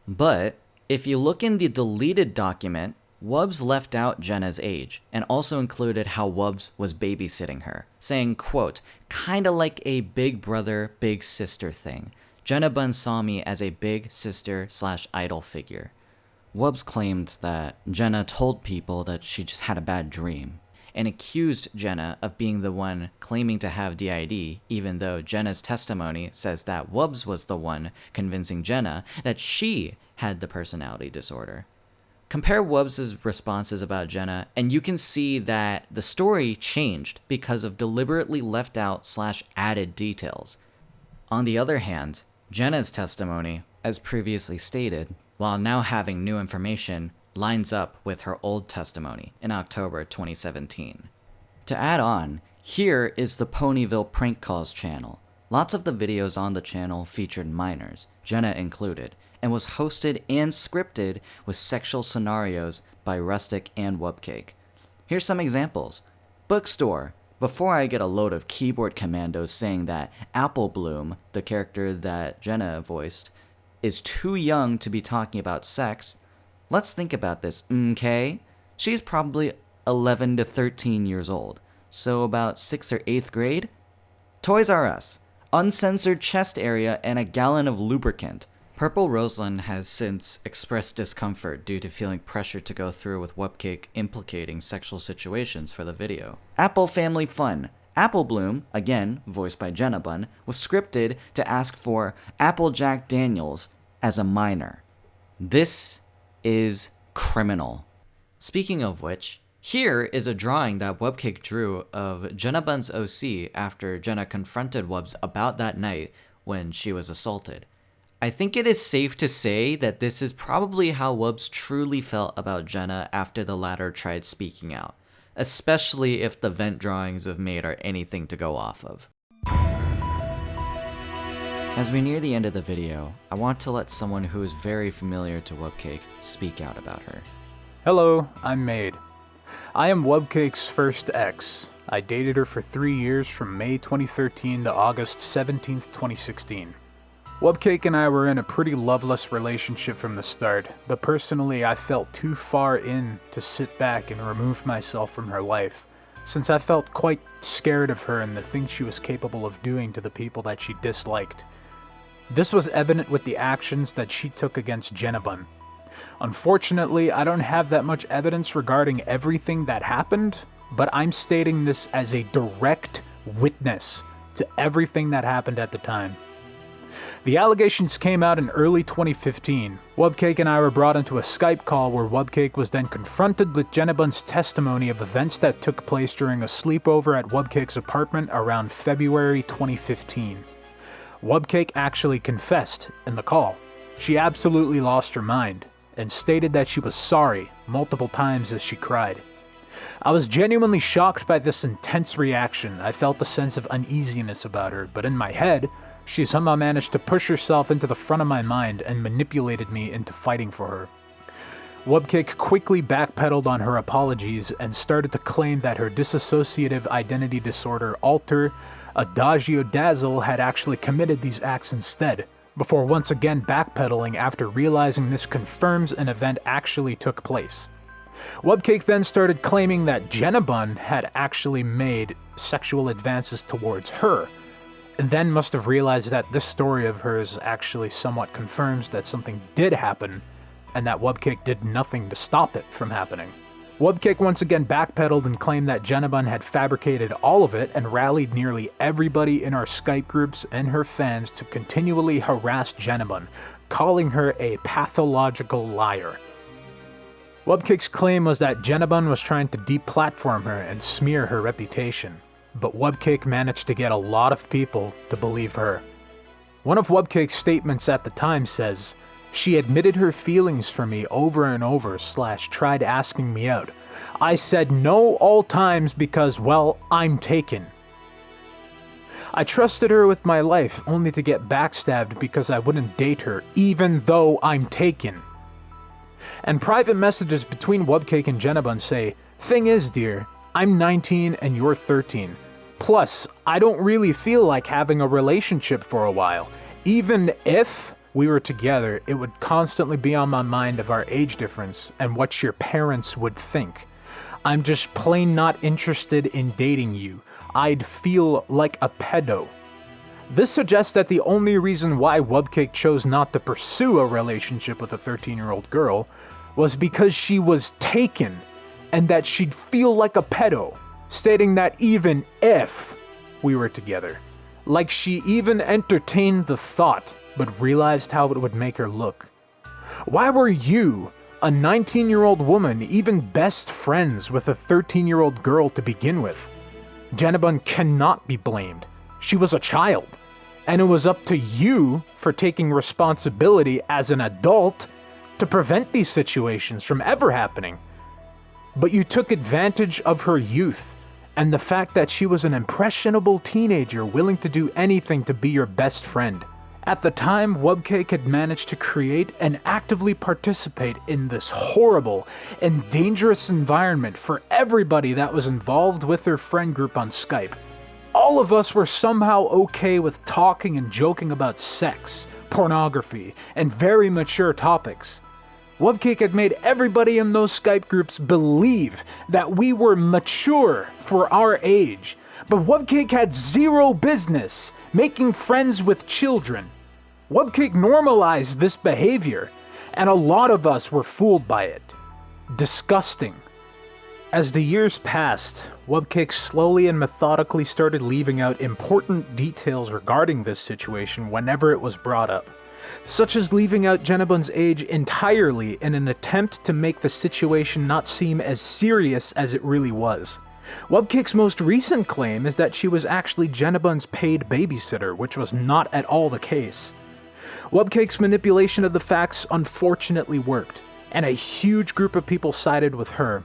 But if you look in the deleted document, Wubs left out Jenna's age and also included how Wubs was babysitting her, saying, quote, "Kinda like a big brother, big sister thing. Jenna Bun saw me as a big sister/idol figure." Wubs claimed that Jenna told people that she just had a bad dream, and accused Jenna of being the one claiming to have DID, even though Jenna's testimony says that Wubs was the one convincing Jenna that she had the personality disorder. Compare Wubs' responses about Jenna, and you can see that the story changed because of deliberately left out/added details. On the other hand, Jenna's testimony, as previously stated, while now having new information, lines up with her old testimony in October 2017. To add on, here is the Ponyville Prank Calls channel. Lots of the videos on the channel featured minors, Jenna included, and was hosted and scripted with sexual scenarios by Rustic and Wubcake. Here's some examples. Bookstore. Before I get a load of keyboard commandos saying that Apple Bloom, the character that Jenna voiced, is too young to be talking about sex, let's think about this, okay? She's probably 11 to 13 years old, so about 6th or 8th grade? Toys R Us. Uncensored chest area and a gallon of lubricant. Purple Roseland has since expressed discomfort due to feeling pressure to go through with Wubcake implicating sexual situations for the video. Apple Family Fun. Apple Bloom, again voiced by Jenna Bun, was scripted to ask for Apple Jack Daniels as a minor. This is criminal. Speaking of which, here is a drawing that Wubcake drew of Jenna Bun's OC after Jenna confronted Wubs about that night when she was assaulted. I think it is safe to say that this is probably how Wubs truly felt about Jenna after the latter tried speaking out, especially if the vent drawings of Mayde are anything to go off of. As we near the end of the video, I want to let someone who is very familiar to Wubcake speak out about her. Hello, I'm Mayde. I am Wubcake's first ex. I dated her for 3 years from May 2013 to August 17th, 2016. Wubcake and I were in a pretty loveless relationship from the start, but personally I felt too far in to sit back and remove myself from her life, since I felt quite scared of her and the things she was capable of doing to the people that she disliked. This was evident with the actions that she took against Jenabun. Unfortunately, I don't have that much evidence regarding everything that happened, but I'm stating this as a direct witness to everything that happened at the time. The allegations came out in early 2015. Wubcake and I were brought into a Skype call where Wubcake was then confronted with Jenabun's testimony of events that took place during a sleepover at Wubcake's apartment around February 2015. Wubcake actually confessed in the call. She absolutely lost her mind and stated that she was sorry multiple times as she cried. I was genuinely shocked by this intense reaction. I felt a sense of uneasiness about her, but in my head, she somehow managed to push herself into the front of my mind and manipulated me into fighting for her. Wubcake quickly backpedaled on her apologies and started to claim that her dissociative identity disorder alter, Adagio Dazzle, had actually committed these acts instead, before once again backpedaling after realizing this confirms an event actually took place. Wubcake then started claiming that Jenabun had actually made sexual advances towards her, and then must have realized that this story of hers actually somewhat confirms that something did happen, and that Wubcake did nothing to stop it from happening. Wubcake once again backpedaled and claimed that Jenabun had fabricated all of it and rallied nearly everybody in our Skype groups and her fans to continually harass Jenabun, calling her a pathological liar. Wubcake's claim was that Jenabun was trying to deplatform her and smear her reputation, but Wubcake managed to get a lot of people to believe her. One of Wubcake's statements at the time says, "She admitted her feelings for me over and over / tried asking me out. I said no all times because, well, I'm taken. I trusted her with my life only to get backstabbed because I wouldn't date her even though I'm taken." And private messages between Wubcake and Jenabun say, "Thing is, dear, I'm 19 and you're 13. Plus, I don't really feel like having a relationship for a while. Even if we were together, it would constantly be on my mind of our age difference and what your parents would think. I'm just plain not interested in dating you. I'd feel like a pedo." This suggests that the only reason why Wubcake chose not to pursue a relationship with a 13-year-old girl was because she was taken, and that she'd feel like a pedo, stating that even if we were together. Like she even entertained the thought, but realized how it would make her look. Why were you, a 19-year-old woman, even best friends with a 13-year-old girl to begin with? Jenabun cannot be blamed. She was a child, and it was up to you for taking responsibility as an adult to prevent these situations from ever happening. But you took advantage of her youth and the fact that she was an impressionable teenager willing to do anything to be your best friend. At the time, Wubcake had managed to create and actively participate in this horrible and dangerous environment for everybody that was involved with her friend group on Skype. All of us were somehow okay with talking and joking about sex, pornography, and very mature topics. Wubcake had made everybody in those Skype groups believe that we were mature for our age, but Wubcake had zero business making friends with children. Wubcake normalized this behavior, and a lot of us were fooled by it. Disgusting. As the years passed, Wubcake slowly and methodically started leaving out important details regarding this situation whenever it was brought up, such as leaving out Jenabun's age entirely in an attempt to make the situation not seem as serious as it really was. Wubcake's most recent claim is that she was actually Jenabun's paid babysitter, which was not at all the case. Wubcake's manipulation of the facts unfortunately worked, and a huge group of people sided with her,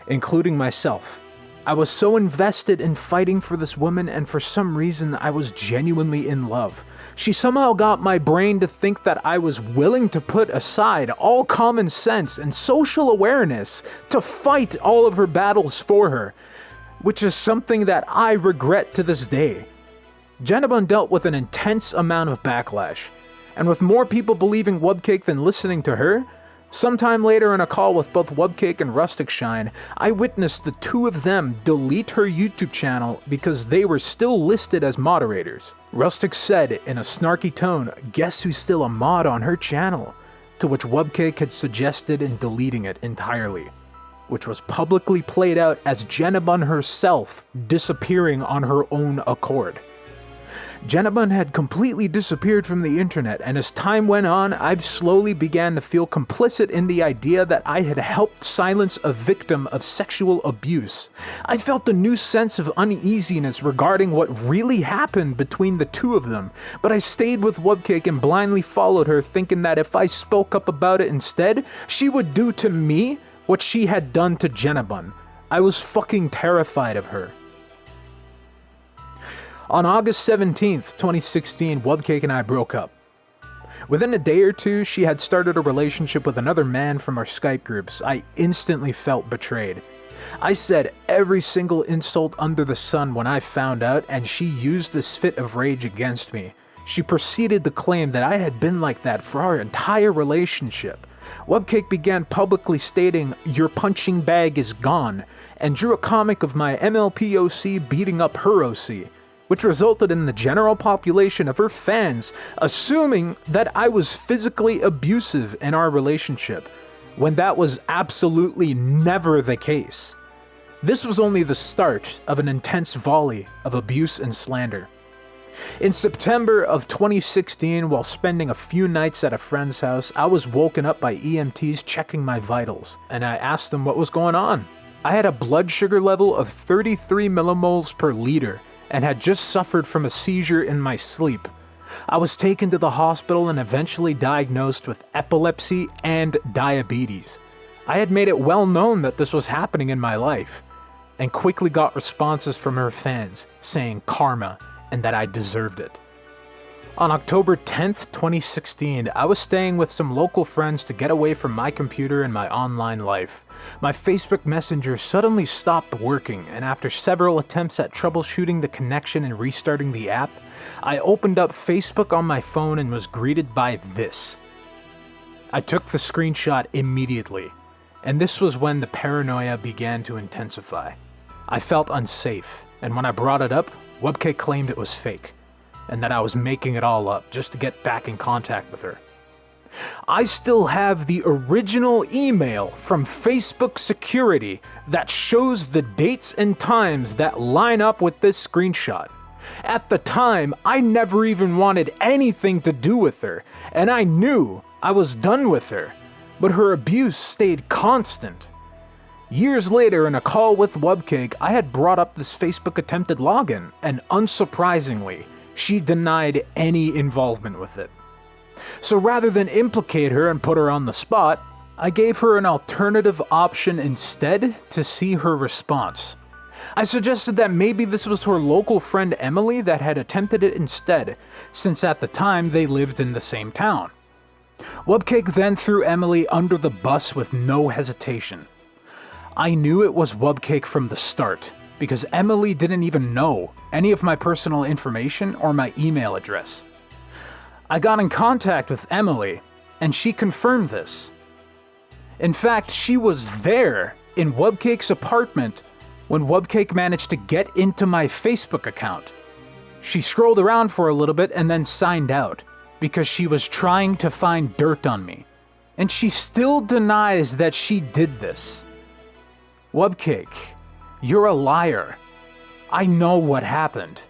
including myself. I was so invested in fighting for this woman, and for some reason I was genuinely in love. She somehow got my brain to think that I was willing to put aside all common sense and social awareness to fight all of her battles for her, which is something that I regret to this day. Jenna dealt with an intense amount of backlash, and with more people believing Wubcake than listening to her, sometime later in a call with both Wubcake and Rustic Shine, I witnessed the two of them delete her YouTube channel because they were still listed as moderators. Rustic said in a snarky tone, "Guess who's still a mod on her channel?" To which Wubcake had suggested in deleting it entirely, which was publicly played out as Jenna herself disappearing on her own accord. Jenna had completely disappeared from the internet, and as time went on, I slowly began to feel complicit in the idea that I had helped silence a victim of sexual abuse. I felt a new sense of uneasiness regarding what really happened between the two of them, but I stayed with Wubcake and blindly followed her, thinking that if I spoke up about it instead, she would do to me what she had done to Jenna. I was fucking terrified of her. On August 17th, 2016, Wubcake and I broke up. Within a day or two, she had started a relationship with another man from our Skype groups. I instantly felt betrayed. I said every single insult under the sun when I found out, and she used this fit of rage against me. She proceeded to claim that I had been like that for our entire relationship. Wubcake began publicly stating, "Your punching bag is gone," and drew a comic of my MLP OC beating up her OC, which resulted in the general population of her fans assuming that I was physically abusive in our relationship, when that was absolutely never the case. This was only the start of an intense volley of abuse and slander. In September of 2016, while spending a few nights at a friend's house, I was woken up by EMTs checking my vitals, and I asked them what was going on. I had a blood sugar level of 33 millimoles per liter, and had just suffered from a seizure in my sleep. I was taken to the hospital and eventually diagnosed with epilepsy and diabetes. I had made it well known that this was happening in my life, and quickly got responses from her fans saying karma and that I deserved it. On October 10th, 2016, I was staying with some local friends to get away from my computer and my online life. My Facebook Messenger suddenly stopped working, and after several attempts at troubleshooting the connection and restarting the app, I opened up Facebook on my phone and was greeted by this. I took the screenshot immediately, and this was when the paranoia began to intensify. I felt unsafe, and when I brought it up, Wubcake claimed it was fake, and that I was making it all up just to get back in contact with her. I still have the original email from Facebook security that shows the dates and times that line up with this screenshot. At the time, I never even wanted anything to do with her, and I knew I was done with her, but her abuse stayed constant. Years later, in a call with Wubcake, I had brought up this Facebook attempted login, and unsurprisingly, she denied any involvement with it. So rather than implicate her and put her on the spot, I gave her an alternative option instead to see her response. I suggested that maybe this was her local friend Emily that had attempted it instead, since at the time they lived in the same town. Wubcake then threw Emily under the bus with no hesitation. I knew it was Wubcake from the start, because Emily didn't even know any of my personal information or my email address. I got in contact with Emily, and she confirmed this. In fact, she was there in Wubcake's apartment when Wubcake managed to get into my Facebook account. She scrolled around for a little bit and then signed out, because she was trying to find dirt on me. And she still denies that she did this. Wubcake, you're a liar. I know what happened.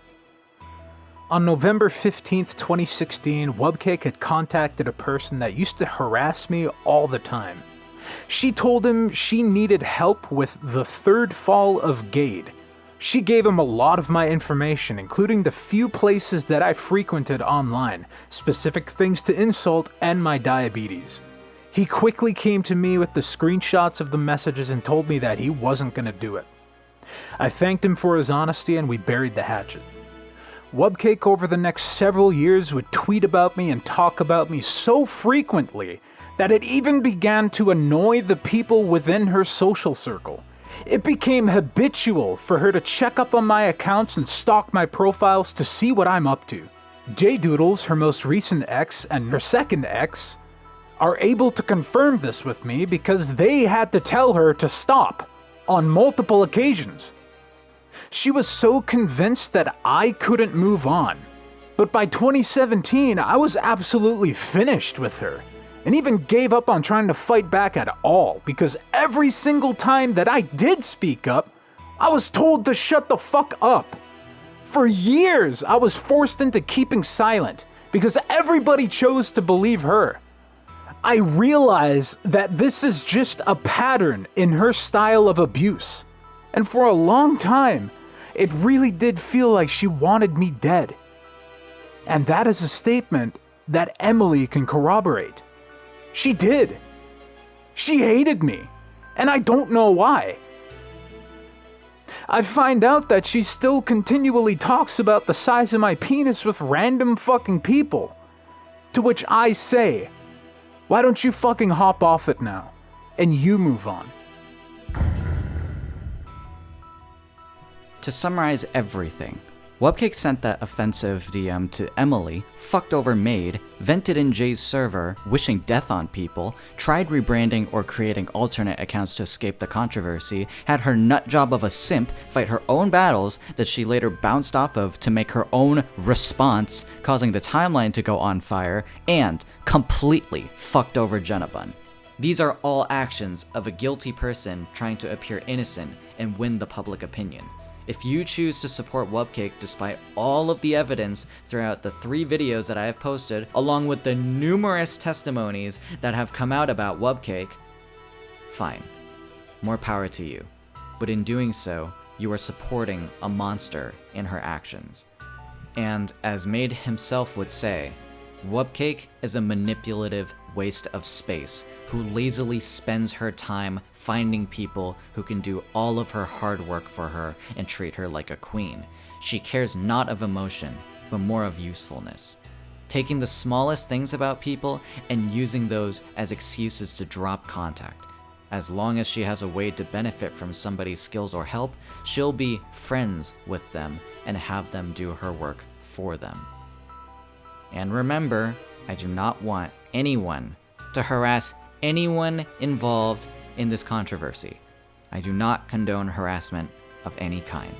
On November 15th, 2016, Wubcake had contacted a person that used to harass me all the time. She told him she needed help with the third fall of Mayde. She gave him a lot of my information, including the few places that I frequented online, specific things to insult, and my diabetes. He quickly came to me with the screenshots of the messages and told me that he wasn't going to do it. I thanked him for his honesty and we buried the hatchet. Wubcake over the next several years would tweet about me and talk about me so frequently that it even began to annoy the people within her social circle. It became habitual for her to check up on my accounts and stalk my profiles to see what I'm up to. J-Doodles, her most recent ex, and her second ex are able to confirm this with me because they had to tell her to stop on multiple occasions. She was so convinced that I couldn't move on. But by 2017, I was absolutely finished with her, and even gave up on trying to fight back at all, because every single time that I did speak up, I was told to shut the fuck up. For years, I was forced into keeping silent, because everybody chose to believe her. I realize that this is just a pattern in her style of abuse. And for a long time, it really did feel like she wanted me dead. And that is a statement that Emily can corroborate. She did. She hated me, and I don't know why. I find out that she still continually talks about the size of my penis with random fucking people. To which I say, why don't you fucking hop off it now, and you move on? To summarize everything, Wubcake sent that offensive DM to Emily, fucked over Mayde, vented in Jay's server, wishing death on people, tried rebranding or creating alternate accounts to escape the controversy, had her nut job of a simp fight her own battles that she later bounced off of to make her own response, causing the timeline to go on fire, and completely fucked over Jenna. These are all actions of a guilty person trying to appear innocent and win the public opinion. If you choose to support Wubcake despite all of the evidence throughout the 3 videos that I have posted, along with the numerous testimonies that have come out about Wubcake, fine. More power to you. But in doing so, you are supporting a monster in her actions. And as Mayde himself would say, Wubcake is a manipulative waste of space who lazily spends her time finding people who can do all of her hard work for her and treat her like a queen. She cares not of emotion, but more of usefulness. Taking the smallest things about people and using those as excuses to drop contact. As long as she has a way to benefit from somebody's skills or help, she'll be friends with them and have them do her work for them. And remember, I do not want anyone to harass anyone involved in this controversy. I do not condone harassment of any kind.